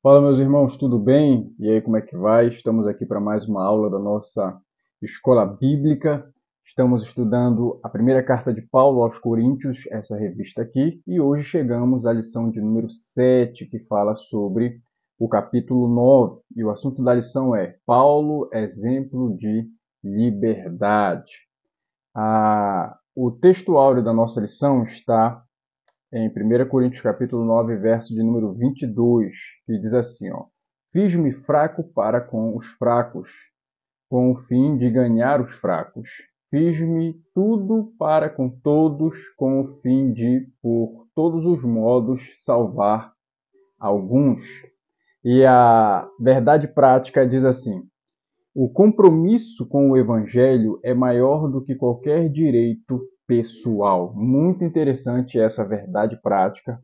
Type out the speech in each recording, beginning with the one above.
Fala, meus irmãos, tudo bem? E aí, como é que vai? Estamos aqui para mais uma aula da nossa escola bíblica. Estamos estudando a primeira carta de Paulo aos Coríntios, essa revista aqui, e hoje chegamos à lição de número 7, que fala sobre o capítulo 9. E o assunto da lição é Paulo, exemplo de liberdade. O texto áureo da nossa lição está em 1 capítulo 9, verso de número 22, que diz assim, ó: Fiz-me fraco para com os fracos, com o fim de ganhar os fracos. Fiz-me tudo para com todos, com o fim de, por todos os modos, salvar alguns. E a verdade prática diz assim: o compromisso com o evangelho é maior do que qualquer direito pessoal. Muito interessante essa verdade prática.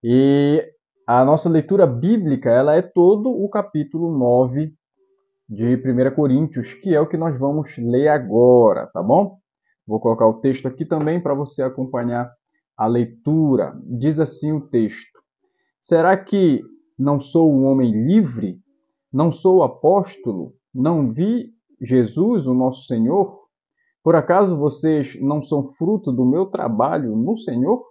E a nossa leitura bíblica, ela é todo o capítulo 9 de 1 Coríntios, que é o que nós vamos ler agora, tá bom? Vou colocar o texto aqui também para você acompanhar a leitura. Diz assim o texto: Será que não sou um homem livre? Não sou apóstolo? Não vi Jesus, o nosso Senhor? Por acaso vocês não são fruto do meu trabalho no Senhor?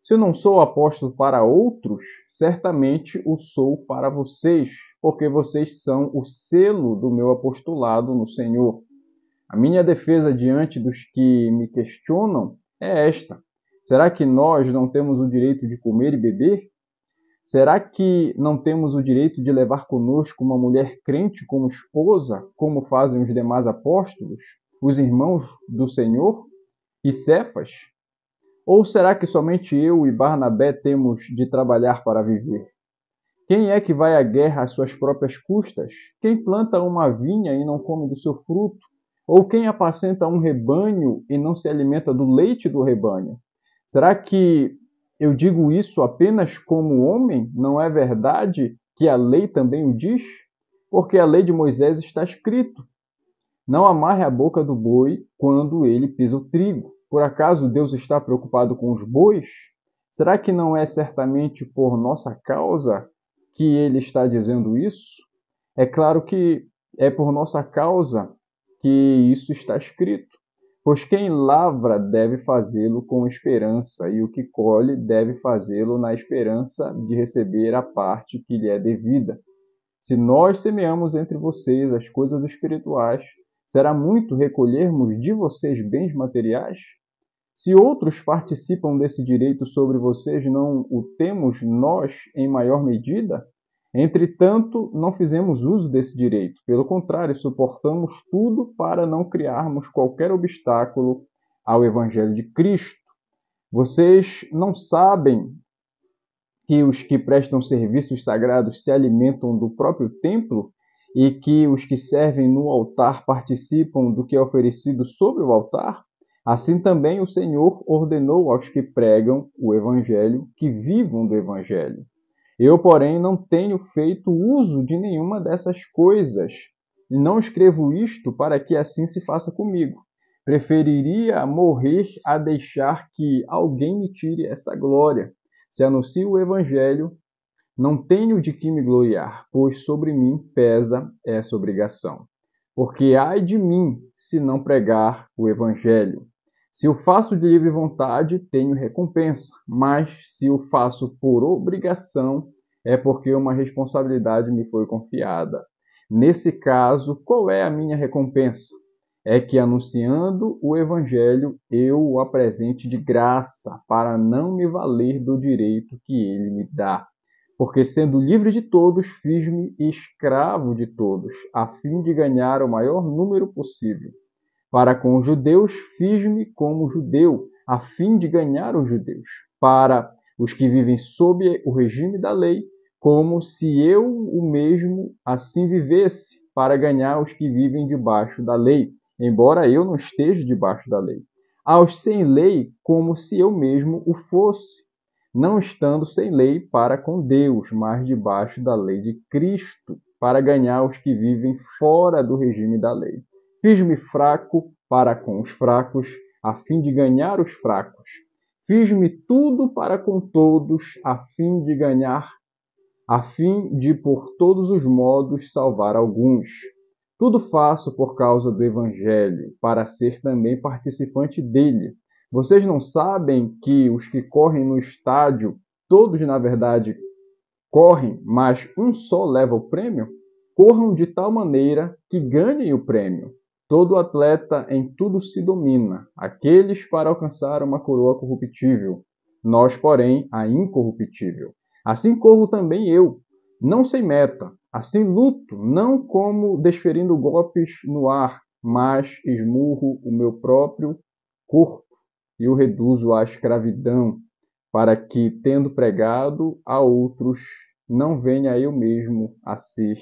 Se eu não sou apóstolo para outros, certamente o sou para vocês, porque vocês são o selo do meu apostolado no Senhor. A minha defesa diante dos que me questionam é esta: será que nós não temos o direito de comer e beber? Será que não temos o direito de levar conosco uma mulher crente como esposa, como fazem os demais apóstolos, os irmãos do Senhor e Cefas? Ou será que somente eu e Barnabé temos de trabalhar para viver? Quem é que vai à guerra às suas próprias custas? Quem planta uma vinha e não come do seu fruto? Ou quem apacenta um rebanho e não se alimenta do leite do rebanho? Será que eu digo isso apenas como homem? Não é verdade que a lei também o diz? Porque a lei de Moisés está escrito: não amarre a boca do boi quando ele pisa o trigo. Por acaso Deus está preocupado com os bois? Será que não é certamente por nossa causa que ele está dizendo isso? É claro que é por nossa causa que isso está escrito. Pois quem lavra deve fazê-lo com esperança, e o que colhe deve fazê-lo na esperança de receber a parte que lhe é devida. Se nós semeamos entre vocês as coisas espirituais, será muito recolhermos de vocês bens materiais? Se outros participam desse direito sobre vocês, não o temos nós em maior medida? Entretanto, não fizemos uso desse direito. Pelo contrário, suportamos tudo para não criarmos qualquer obstáculo ao Evangelho de Cristo. Vocês não sabem que os que prestam serviços sagrados se alimentam do próprio templo e que os que servem no altar participam do que é oferecido sobre o altar? Assim também o Senhor ordenou aos que pregam o Evangelho que vivam do Evangelho. Eu, porém, não tenho feito uso de nenhuma dessas coisas, e não escrevo isto para que assim se faça comigo. Preferiria morrer a deixar que alguém me tire essa glória. Se anuncio o Evangelho, não tenho de que me gloriar, pois sobre mim pesa essa obrigação. Porque ai de mim se não pregar o Evangelho. Se o faço de livre vontade, tenho recompensa, mas se o faço por obrigação, é porque uma responsabilidade me foi confiada. Nesse caso, qual é a minha recompensa? É que, anunciando o Evangelho, eu o apresente de graça, para não me valer do direito que ele me dá. Porque, sendo livre de todos, fiz-me escravo de todos, a fim de ganhar o maior número possível. Para com os judeus, fiz-me como judeu, a fim de ganhar os judeus. Para os que vivem sob o regime da lei, como se eu o mesmo assim vivesse, para ganhar os que vivem debaixo da lei, embora eu não esteja debaixo da lei. Aos sem lei, como se eu mesmo o fosse, não estando sem lei para com Deus, mas debaixo da lei de Cristo, para ganhar os que vivem fora do regime da lei. Fiz-me fraco para com os fracos, a fim de ganhar os fracos. Fiz-me tudo para com todos, a fim de ganhar a fim de por todos os modos salvar alguns. Tudo faço por causa do Evangelho, para ser também participante dele. Vocês não sabem que os que correm no estádio, todos na verdade correm, mas um só leva o prêmio? Corram de tal maneira que ganhem o prêmio. Todo atleta em tudo se domina, aqueles para alcançar uma coroa corruptível, nós, porém, a incorruptível. Assim corro também eu, não sem meta, assim luto, não como desferindo golpes no ar, mas esmurro o meu próprio corpo e o reduzo à escravidão, para que, tendo pregado a outros, não venha eu mesmo a ser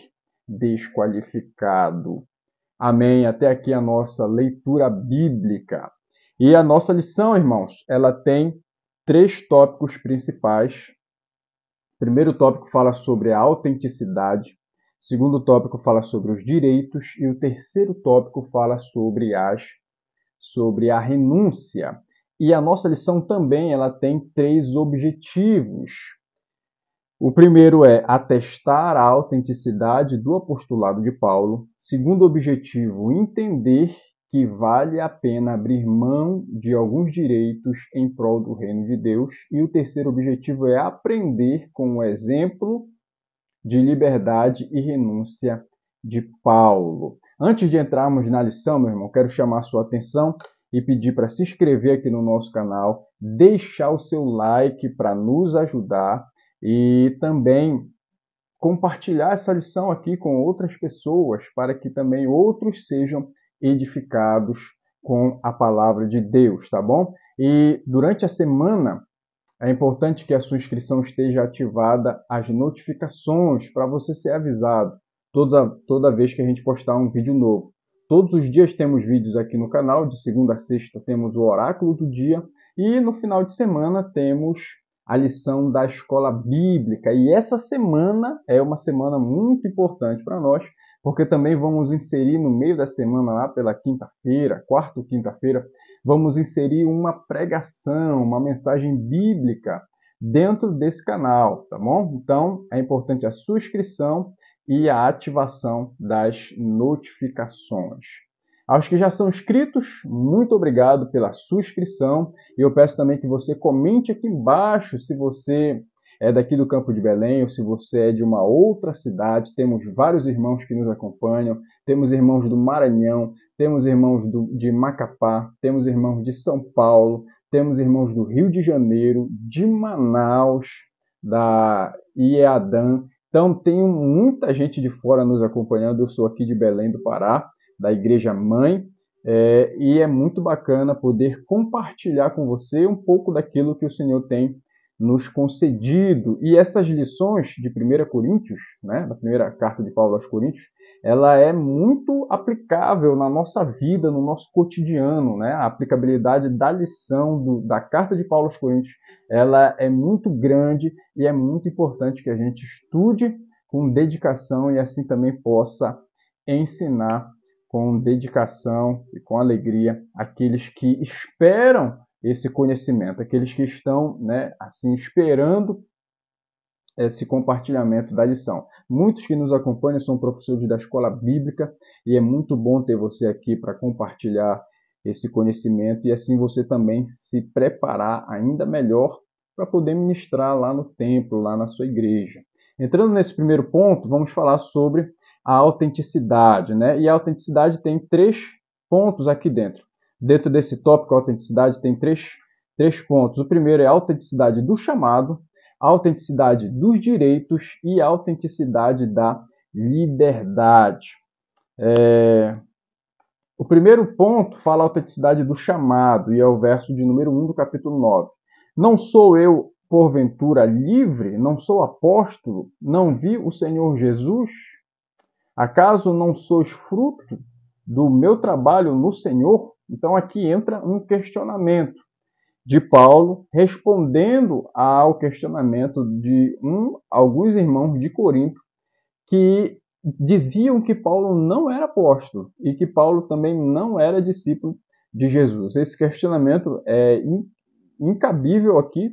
desqualificado. Amém. Até aqui a nossa leitura bíblica. E a nossa lição, irmãos, ela tem 3 tópicos principais. O primeiro tópico fala sobre a autenticidade. O segundo tópico fala sobre os direitos. E o terceiro tópico fala sobre a renúncia. E a nossa lição também ela tem 3 objetivos. O primeiro é atestar a autenticidade do apostolado de Paulo. Segundo objetivo, entender que vale a pena abrir mão de alguns direitos em prol do reino de Deus. E o terceiro objetivo é aprender com o exemplo de liberdade e renúncia de Paulo. Antes de entrarmos na lição, meu irmão, quero chamar a sua atenção e pedir para se inscrever aqui no nosso canal, deixar o seu like para nos ajudar e também compartilhar essa lição aqui com outras pessoas para que também outros sejam edificados com a palavra de Deus, tá bom? E durante a semana é importante que a sua inscrição esteja ativada as notificações para você ser avisado toda vez que a gente postar um vídeo novo. Todos os dias temos vídeos aqui no canal, de segunda a sexta temos o oráculo do dia e no final de semana temos a lição da escola bíblica. E essa semana é uma semana muito importante para nós, porque também vamos inserir no meio da semana, lá pela quinta-feira, quarta ou quinta-feira, vamos inserir uma pregação, uma mensagem bíblica dentro desse canal, tá bom? Então, é importante a sua inscrição e a ativação das notificações. Aos que já são inscritos, muito obrigado pela sua inscrição. E eu peço também que você comente aqui embaixo se você é daqui do Campo de Belém ou se você é de uma outra cidade. Temos vários irmãos que nos acompanham. Temos irmãos do Maranhão, temos irmãos de Macapá, temos irmãos de São Paulo, temos irmãos do Rio de Janeiro, de Manaus, da IEADAN. Então, tem muita gente de fora nos acompanhando. Eu sou aqui de Belém do Pará, da Igreja Mãe, e é muito bacana poder compartilhar com você um pouco daquilo que o Senhor tem nos concedido. E essas lições de 1 Coríntios, né, da primeira carta de Paulo aos Coríntios, ela é muito aplicável na nossa vida, no nosso cotidiano, né? A aplicabilidade da lição da carta de Paulo aos Coríntios, ela é muito grande e é muito importante que a gente estude com dedicação e assim também possa ensinar com dedicação e com alegria aqueles que esperam esse conhecimento, aqueles que estão, né, assim, esperando esse compartilhamento da lição. Muitos que nos acompanham são professores da escola bíblica e é muito bom ter você aqui para compartilhar esse conhecimento e assim você também se preparar ainda melhor para poder ministrar lá no templo, lá na sua igreja. Entrando nesse primeiro ponto, vamos falar sobre a autenticidade, né? E a autenticidade tem 3 pontos aqui dentro. Dentro desse tópico, a autenticidade tem três pontos. O primeiro é a autenticidade do chamado, a autenticidade dos direitos e a autenticidade da liberdade. O primeiro ponto fala a autenticidade do chamado, e é o verso de número 1 do capítulo 9. Não sou eu, porventura, livre? Não sou apóstolo? Não vi o Senhor Jesus? Acaso não sois fruto do meu trabalho no Senhor? Então aqui entra um questionamento de Paulo, respondendo ao questionamento de alguns irmãos de Corinto que diziam que Paulo não era apóstolo e que Paulo também não era discípulo de Jesus. Esse questionamento é incabível aqui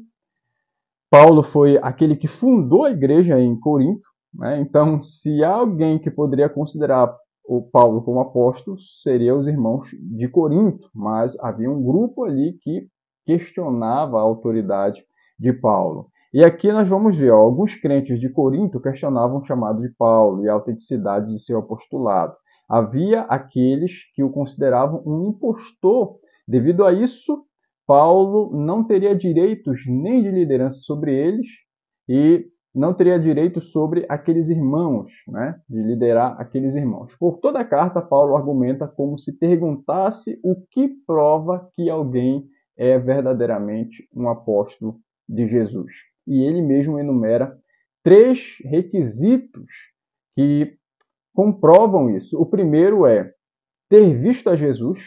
Paulo foi aquele que fundou a igreja em Corinto, né? Então, se há alguém que poderia considerar o Paulo como apóstolo, seriam os irmãos de Corinto, mas havia um grupo ali que questionava a autoridade de Paulo. E aqui nós vamos ver, ó, alguns crentes de Corinto questionavam o chamado de Paulo e a autenticidade de seu apostolado. Havia aqueles que o consideravam um impostor. Devido a isso, Paulo não teria direitos nem de liderança sobre eles e não teria direitos sobre aqueles irmãos, né? De liderar aqueles irmãos. Por toda a carta, Paulo argumenta como se perguntasse o que prova que alguém é verdadeiramente um apóstolo de Jesus. E ele mesmo enumera 3 requisitos que comprovam isso. O primeiro é ter visto a Jesus,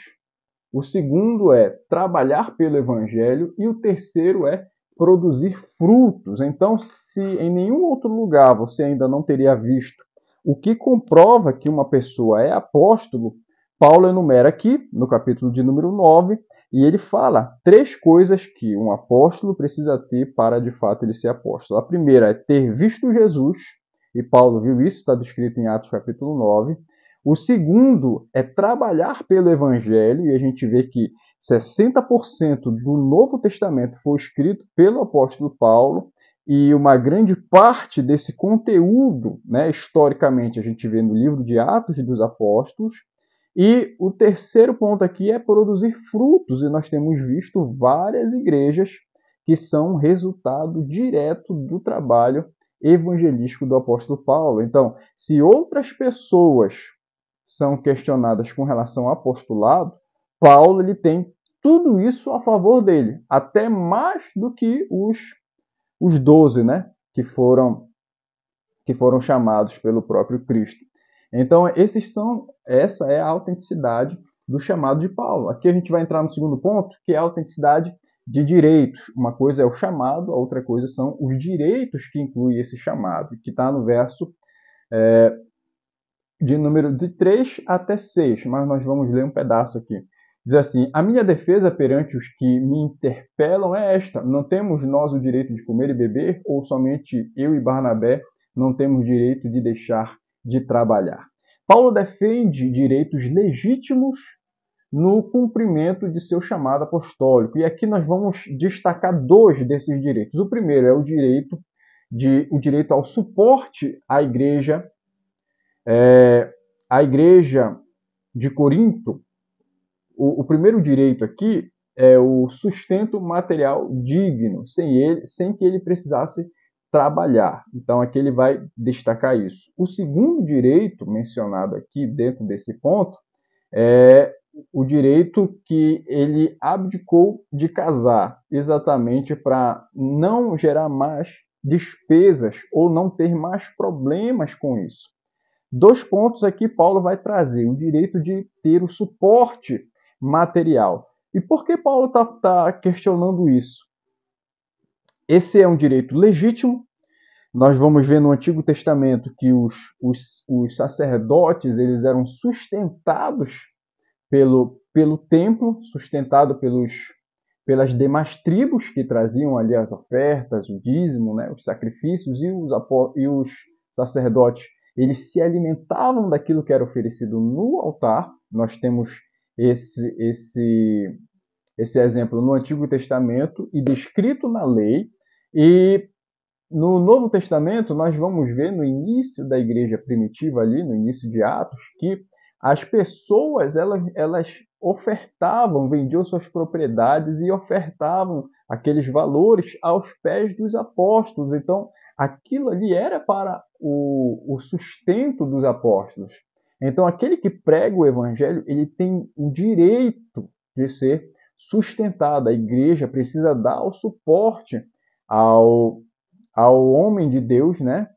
o segundo é trabalhar pelo evangelho e o terceiro é produzir frutos. Então, se em nenhum outro lugar você ainda não teria visto o que comprova que uma pessoa é apóstolo, Paulo enumera aqui no capítulo de número 9 e ele fala 3 coisas que um apóstolo precisa ter para de fato ele ser apóstolo. A primeira é ter visto Jesus, e Paulo viu isso, está descrito em Atos capítulo 9. O segundo é trabalhar pelo Evangelho, e a gente vê que 60% do Novo Testamento foi escrito pelo apóstolo Paulo, e uma grande parte desse conteúdo, né, historicamente, a gente vê no livro de Atos dos Apóstolos. E o terceiro ponto aqui é produzir frutos, e nós temos visto várias igrejas que são resultado direto do trabalho evangelístico do apóstolo Paulo. Então, se outras pessoas são questionadas com relação ao apostolado, Paulo ele tem tudo isso a favor dele, até mais do que os 12, né, que foram chamados pelo próprio Cristo. Então, essa é a autenticidade do chamado de Paulo. Aqui a gente vai entrar no segundo ponto, que é a autenticidade de direitos. Uma coisa é o chamado, a outra coisa são os direitos que inclui esse chamado, que está no verso de número de 3 até 6, mas nós vamos ler um pedaço aqui. Diz assim: a minha defesa perante os que me interpelam é esta: não temos nós o direito de comer e beber, ou somente eu e Barnabé não temos direito de deixar de trabalhar? Paulo defende direitos legítimos no cumprimento de seu chamado apostólico. E aqui nós vamos destacar 2 desses direitos. O primeiro é o direito ao suporte à igreja. A igreja de Corinto, o primeiro direito aqui é o sustento material digno, sem que ele precisasse trabalhar. Então, aqui ele vai destacar isso. O segundo direito mencionado aqui dentro desse ponto é o direito que ele abdicou de casar, exatamente para não gerar mais despesas ou não ter mais problemas com isso. 2 pontos aqui Paulo vai trazer: o direito de ter o suporte material. E por que Paulo está questionando isso? Esse é um direito legítimo. Nós vamos ver no Antigo Testamento que os sacerdotes eles eram sustentados pelo templo, sustentado pelas demais tribos que traziam ali as ofertas, o dízimo, né, os sacrifícios, e os sacerdotes eles se alimentavam daquilo que era oferecido no altar. Nós temos esse exemplo no Antigo Testamento e descrito na lei. E no Novo Testamento nós vamos ver no início da igreja primitiva ali, no início de Atos, que as pessoas elas ofertavam, vendiam suas propriedades e ofertavam aqueles valores aos pés dos apóstolos. Então, aquilo ali era para o sustento dos apóstolos. Então, aquele que prega o evangelho, ele tem o direito de ser sustentado. A igreja precisa dar o suporte ao homem de Deus, né,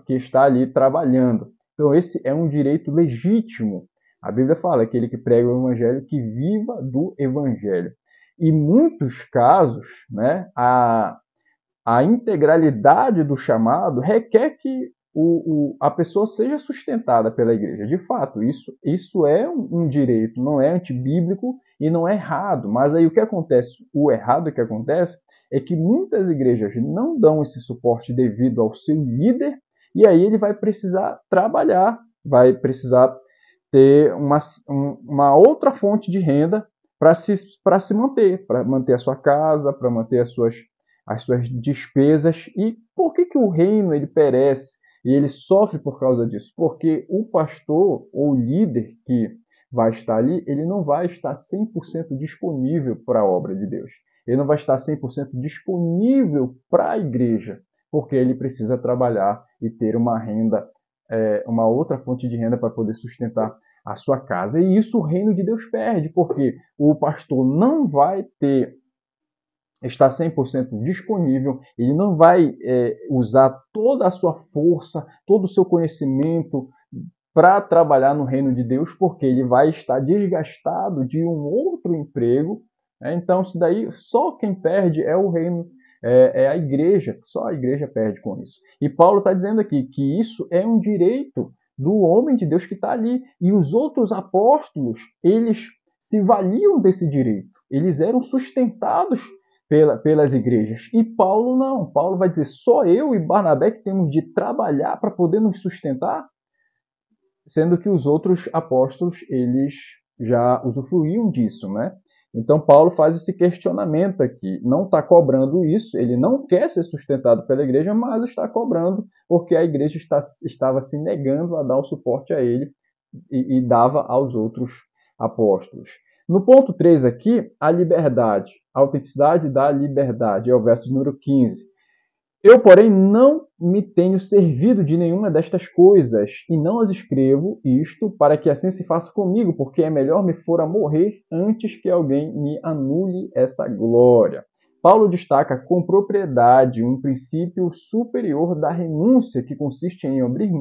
que está ali trabalhando. Então, esse é um direito legítimo. A Bíblia fala: aquele que prega o evangelho, que viva do evangelho. Em muitos casos, né, a integralidade do chamado requer que a pessoa seja sustentada pela igreja. De fato, isso é um direito, não é antibíblico e não é errado. Mas aí o que acontece? O errado que acontece é que muitas igrejas não dão esse suporte devido ao seu líder, e aí ele vai precisar trabalhar, vai precisar ter uma outra fonte de renda para se manter, para manter a sua casa, para manter as suas despesas. E por que o reino ele perece e ele sofre por causa disso? Porque o pastor ou líder que vai estar ali, ele não vai estar 100% disponível para a obra de Deus. Ele não vai estar 100% disponível para a igreja, porque ele precisa trabalhar e ter uma renda, uma outra fonte de renda para poder sustentar a sua casa. E isso o reino de Deus perde, porque o pastor não vai estar 100% disponível, ele não vai usar toda a sua força, todo o seu conhecimento para trabalhar no reino de Deus, porque ele vai estar desgastado de um outro emprego. Então, isso daí, só quem perde é o reino, é a igreja, só a igreja perde com isso. E Paulo está dizendo aqui que isso é um direito do homem de Deus que está ali. E os outros apóstolos, eles se valiam desse direito. Eles eram sustentados pelas igrejas. E Paulo não. Paulo vai dizer, só eu e Barnabé que temos de trabalhar para poder nos sustentar, sendo que os outros apóstolos, eles já usufruíam disso, né? Então Paulo faz esse questionamento aqui, não está cobrando isso, ele não quer ser sustentado pela igreja, mas está cobrando porque a igreja estava se negando a dar o suporte a ele e dava aos outros apóstolos. No ponto 3 aqui, a liberdade, a autenticidade da liberdade, é o verso número 15. Eu, porém, não me tenho servido de nenhuma destas coisas, e não as escrevo isto para que assim se faça comigo, porque é melhor me fora morrer antes que alguém me anule essa glória. Paulo destaca com propriedade um princípio superior da renúncia, que consiste em abrir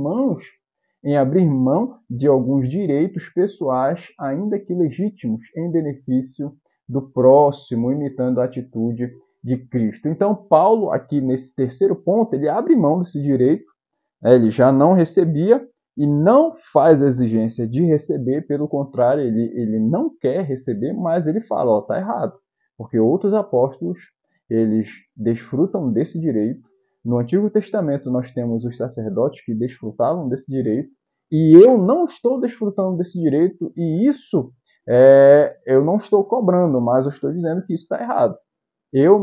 mão de alguns direitos pessoais, ainda que legítimos, em benefício do próximo, imitando a atitude de Cristo. Então, Paulo, aqui nesse terceiro ponto, ele abre mão desse direito, ele já não recebia e não faz a exigência de receber, pelo contrário, ele não quer receber, mas ele fala, ó, tá errado, porque outros apóstolos, eles desfrutam desse direito. No Antigo Testamento nós temos os sacerdotes que desfrutavam desse direito, e eu não estou desfrutando desse direito, e isso eu não estou cobrando, mas eu estou dizendo que isso está errado. Eu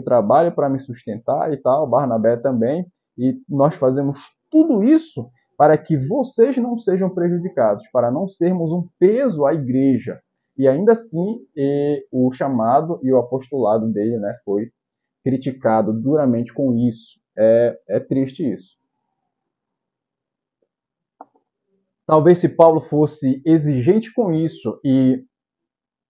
trabalho para me sustentar e tal, Barnabé também, e nós fazemos tudo isso para que vocês não sejam prejudicados, para não sermos um peso à igreja. E ainda assim, o chamado e o apostolado dele, né, foi criticado duramente com isso. É triste isso. Talvez se Paulo fosse exigente com isso e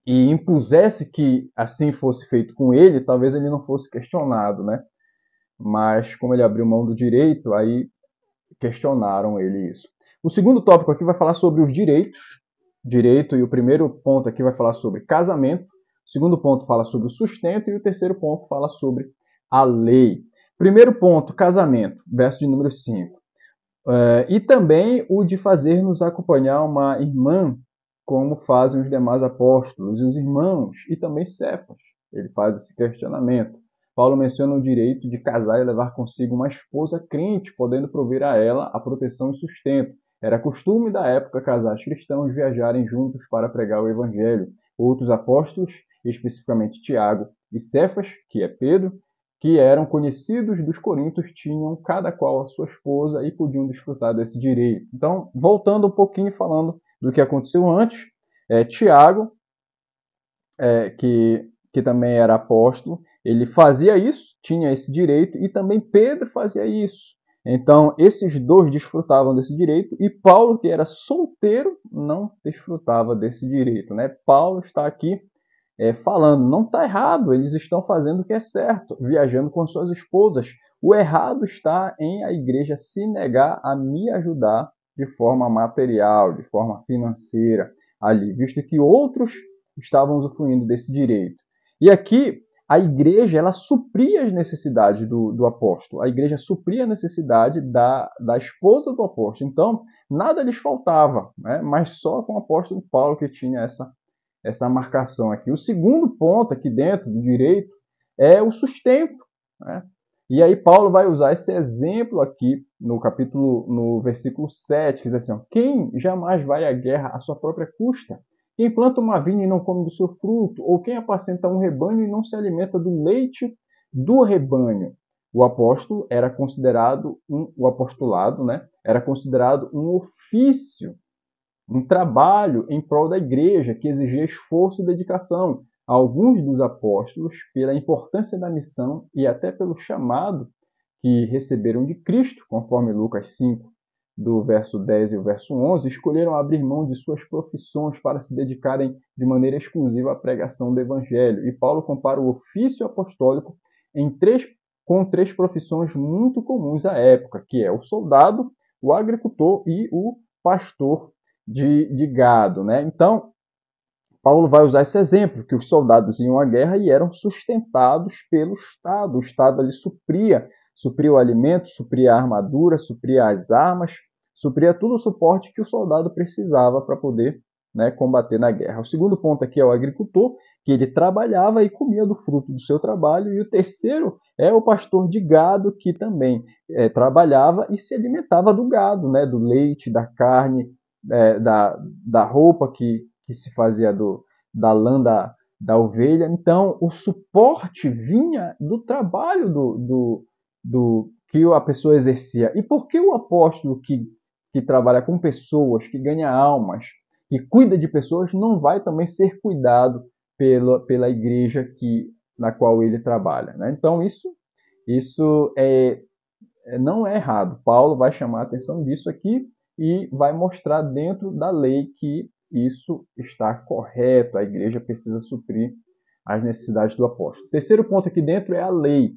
impusesse que assim fosse feito com ele, talvez ele não fosse questionado, né? Mas como ele abriu mão do direito, aí questionaram ele isso. O segundo tópico aqui vai falar sobre os direitos, e o primeiro ponto aqui vai falar sobre casamento, o segundo ponto fala sobre o sustento e o terceiro ponto fala sobre a lei. Primeiro ponto, casamento, verso de número 5. E também o de fazer-nos acompanhar uma irmã, como fazem os demais apóstolos e os irmãos, e também Cefas. Ele faz esse questionamento. Paulo menciona o direito de casar e levar consigo uma esposa crente, podendo prover a ela a proteção e sustento. Era costume da época casais cristãos viajarem juntos para pregar o evangelho. Outros apóstolos, especificamente Tiago e Cefas, que é Pedro, que eram conhecidos dos coríntios, tinham cada qual a sua esposa e podiam desfrutar desse direito. Então, voltando um pouquinho falando do que aconteceu antes, Tiago, que também era apóstolo, ele fazia isso, tinha esse direito, e também Pedro fazia isso. Então, esses dois desfrutavam desse direito, e Paulo, que era solteiro, não desfrutava desse direito, né? Paulo está aqui falando, não está errado, eles estão fazendo o que é certo, viajando com suas esposas. O errado está em a igreja se negar a me ajudar de forma material, de forma financeira ali, visto que outros estavam usufruindo desse direito. E aqui a igreja ela supria as necessidades do apóstolo, a igreja supria a necessidade da esposa do apóstolo. Então, nada lhes faltava, né? Mas só com o apóstolo Paulo que tinha essa marcação aqui. O segundo ponto aqui dentro do direito é o sustento, né? E aí Paulo vai usar esse exemplo aqui no versículo 7, que diz assim, ó, quem jamais vai à guerra à sua própria custa? Quem planta uma vinha e não come do seu fruto? Ou quem apacenta um rebanho e não se alimenta do leite do rebanho? O apóstolo era considerado o apostolado, né? Era considerado um ofício, um trabalho em prol da igreja que exigia esforço e dedicação. Alguns dos apóstolos, pela importância da missão e até pelo chamado que receberam de Cristo, conforme Lucas 5, do verso 10 e o verso 11, escolheram abrir mão de suas profissões para se dedicarem de maneira exclusiva à pregação do Evangelho. E Paulo compara o ofício apostólico com três profissões muito comuns à época, que é o soldado, o agricultor e o pastor de gado, né? Então, Paulo vai usar esse exemplo, que os soldados iam à guerra e eram sustentados pelo Estado. O Estado ali supria o alimento, supria a armadura, supria as armas, supria todo o suporte que o soldado precisava para poder, né, combater na guerra. O segundo ponto aqui é o agricultor, que ele trabalhava e comia do fruto do seu trabalho. E o terceiro é o pastor de gado, que também trabalhava e se alimentava do gado, né, do leite, da carne, da roupa que se fazia da lã da ovelha. Então, o suporte vinha do trabalho do que a pessoa exercia. E por que o apóstolo que trabalha com pessoas, que ganha almas, que cuida de pessoas, não vai também ser cuidado pela igreja na qual ele trabalha, né? Então, isso não é errado. Paulo vai chamar a atenção disso aqui e vai mostrar dentro da lei que isso está correto. A igreja precisa suprir as necessidades do apóstolo. O terceiro ponto aqui dentro é a lei.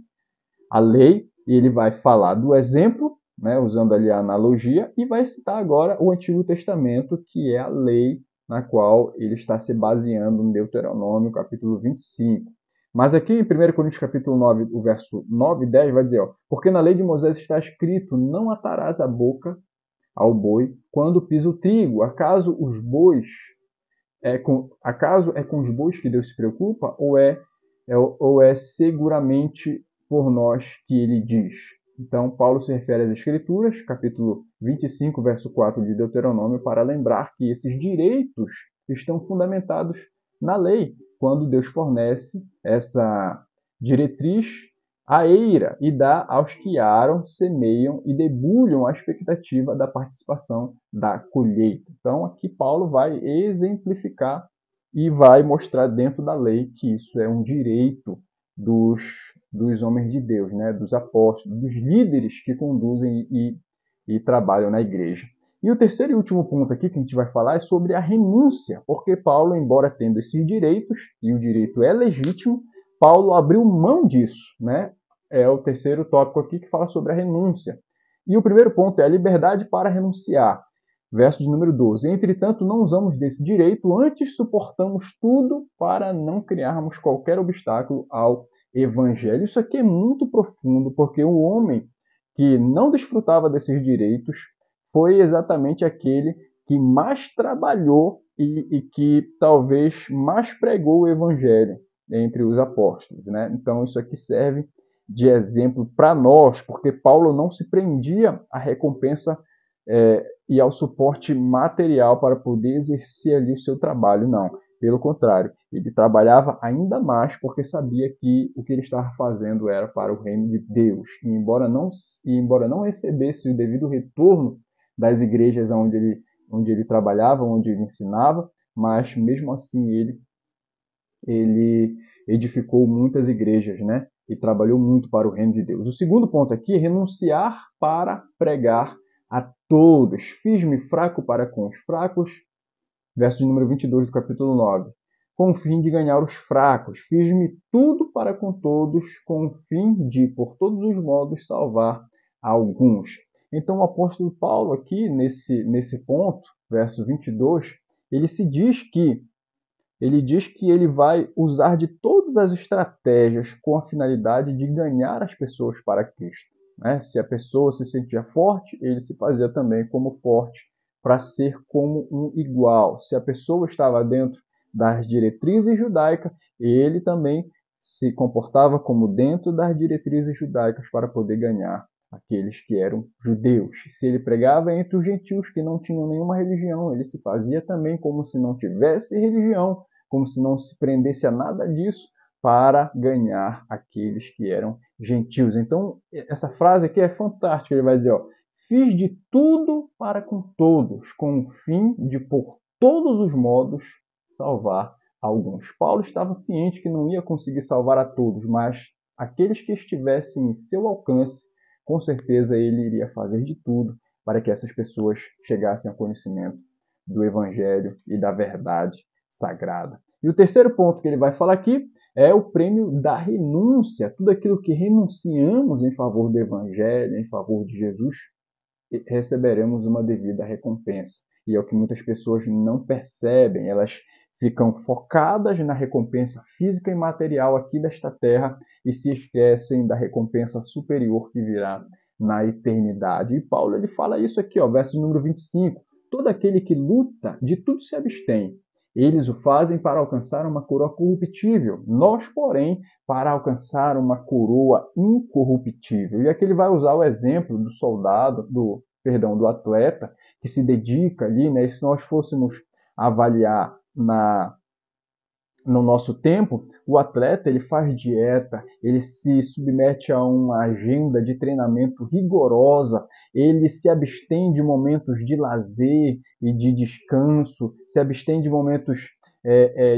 A lei, ele vai falar do exemplo, né, usando ali a analogia, e vai citar agora o Antigo Testamento, que é a lei na qual ele está se baseando no Deuteronômio, capítulo 25. Mas aqui em 1 Coríntios capítulo 9, o verso 9 e 10 vai dizer, ó, porque na lei de Moisés está escrito, não atarás a boca ao boi quando pisa o trigo. Acaso é com os bois que Deus se preocupa ou é seguramente por nós que ele diz? Então, Paulo se refere às Escrituras, capítulo 25, verso 4 de Deuteronômio, para lembrar que esses direitos estão fundamentados na lei, quando Deus fornece essa diretriz à eira e dá aos que aram, semeiam e debulham a expectativa da participação da colheita. Então, aqui Paulo vai exemplificar e vai mostrar dentro da lei que isso é um direito dos homens de Deus, né? Dos apóstolos, dos líderes que conduzem e trabalham na igreja. E o terceiro e último ponto aqui que a gente vai falar é sobre a renúncia, porque Paulo, embora tendo esses direitos, e o direito é legítimo, Paulo abriu mão disso, né? É o terceiro tópico aqui que fala sobre a renúncia. E o primeiro ponto é a liberdade para renunciar. Verso de número 12. Entretanto, não usamos desse direito, antes suportamos tudo para não criarmos qualquer obstáculo ao evangelho. Isso aqui é muito profundo, porque o homem que não desfrutava desses direitos foi exatamente aquele que mais trabalhou e que talvez mais pregou o evangelho entre os apóstolos, né? Então, isso aqui serve de exemplo para nós, porque Paulo não se prendia à recompensa e ao suporte material para poder exercer ali o seu trabalho, não. Pelo contrário, ele trabalhava ainda mais porque sabia que o que ele estava fazendo era para o reino de Deus. E embora não recebesse o devido retorno das igrejas onde ele trabalhava, onde ele ensinava, mas mesmo assim ele edificou muitas igrejas, né? E trabalhou muito para o reino de Deus. O segundo ponto aqui é renunciar para pregar a todos. Fiz-me fraco para com os fracos, verso de número 22 do capítulo 9. Com o fim de ganhar os fracos. Fiz-me tudo para com todos, com o fim de, por todos os modos, salvar alguns. Então, o apóstolo Paulo aqui, nesse ponto, verso 22, ele diz que ele vai usar de todas as estratégias com a finalidade de ganhar as pessoas para Cristo, né? Se a pessoa se sentia forte, ele se fazia também como forte para ser como um igual. Se a pessoa estava dentro das diretrizes judaicas, ele também se comportava como dentro das diretrizes judaicas para poder ganhar aqueles que eram judeus. Se ele pregava entre os gentios que não tinham nenhuma religião, ele se fazia também como se não tivesse religião, como se não se prendesse a nada disso, para ganhar aqueles que eram gentios. Então, essa frase aqui é fantástica. Ele vai dizer, ó, fiz de tudo para com todos, com o fim de, por todos os modos, salvar alguns. Paulo estava ciente que não ia conseguir salvar a todos, mas aqueles que estivessem em seu alcance, com certeza ele iria fazer de tudo para que essas pessoas chegassem ao conhecimento do Evangelho e da verdade sagrada. E o terceiro ponto que ele vai falar aqui é o prêmio da renúncia. Tudo aquilo que renunciamos em favor do Evangelho, em favor de Jesus, receberemos uma devida recompensa. E é o que muitas pessoas não percebem. Elas ficam focadas na recompensa física e material aqui desta terra e se esquecem da recompensa superior que virá na eternidade. E Paulo ele fala isso aqui, ó, verso número 25. Todo aquele que luta, de tudo se abstém. Eles o fazem para alcançar uma coroa corruptível. Nós, porém, para alcançar uma coroa incorruptível. E aqui ele vai usar o exemplo do soldado, do atleta, que se dedica ali, né? E se nós fôssemos avaliar no nosso tempo, o atleta ele faz dieta, ele se submete a uma agenda de treinamento rigorosa, ele se abstém de momentos de lazer e de descanso, se abstém de momentos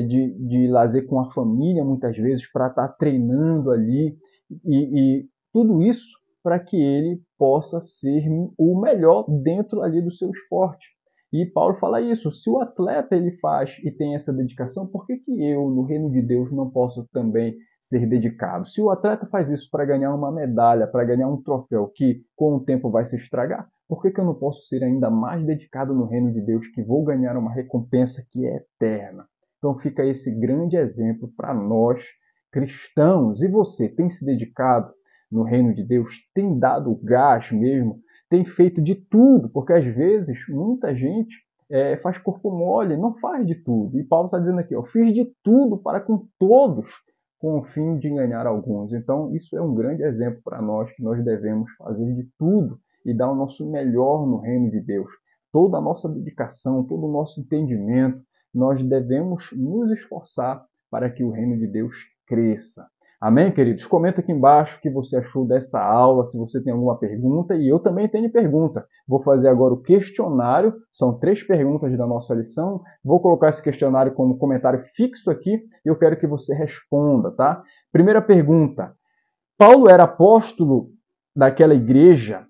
de lazer com a família, muitas vezes, para estar treinando ali, e tudo isso para que ele possa ser o melhor dentro ali do seu esporte. E Paulo fala isso, se o atleta ele faz e tem essa dedicação, por que eu, no reino de Deus, não posso também ser dedicado? Se o atleta faz isso para ganhar uma medalha, para ganhar um troféu que com o tempo vai se estragar, por que eu não posso ser ainda mais dedicado no reino de Deus, que vou ganhar uma recompensa que é eterna? Então fica esse grande exemplo para nós cristãos. E você tem se dedicado no reino de Deus? Tem dado gás mesmo? Tem feito de tudo, porque às vezes muita gente faz corpo mole, não faz de tudo. E Paulo está dizendo aqui, ó, fiz de tudo para com todos, com o fim de enganar alguns. Então isso é um grande exemplo para nós, que nós devemos fazer de tudo e dar o nosso melhor no reino de Deus. Toda a nossa dedicação, todo o nosso entendimento, nós devemos nos esforçar para que o reino de Deus cresça. Amém, queridos? Comenta aqui embaixo o que você achou dessa aula, se você tem alguma pergunta, e eu também tenho pergunta. Vou fazer agora o questionário, são 3 perguntas da nossa lição. Vou colocar esse questionário como comentário fixo aqui e eu quero que você responda, tá? Primeira pergunta: Paulo era apóstolo daquela igreja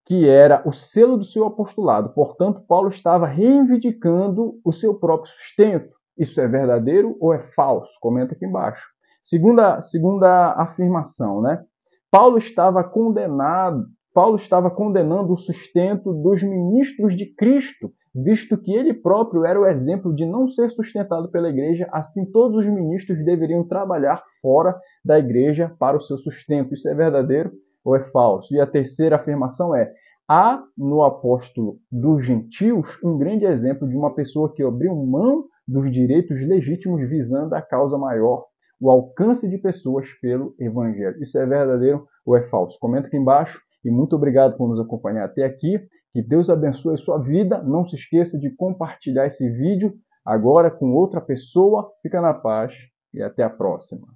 que era o selo do seu apostolado, portanto, Paulo estava reivindicando o seu próprio sustento. Isso é verdadeiro ou é falso? Comenta aqui embaixo. Segunda afirmação, né? Paulo estava condenando o sustento dos ministros de Cristo, visto que ele próprio era o exemplo de não ser sustentado pela igreja, assim todos os ministros deveriam trabalhar fora da igreja para o seu sustento. Isso é verdadeiro ou é falso? E a terceira afirmação é: há no apóstolo dos gentios um grande exemplo de uma pessoa que abriu mão dos direitos legítimos visando a causa maior, o alcance de pessoas pelo Evangelho. Isso é verdadeiro ou é falso? Comenta aqui embaixo e muito obrigado por nos acompanhar até aqui. Que Deus abençoe a sua vida. Não se esqueça de compartilhar esse vídeo agora com outra pessoa. Fica na paz e até a próxima.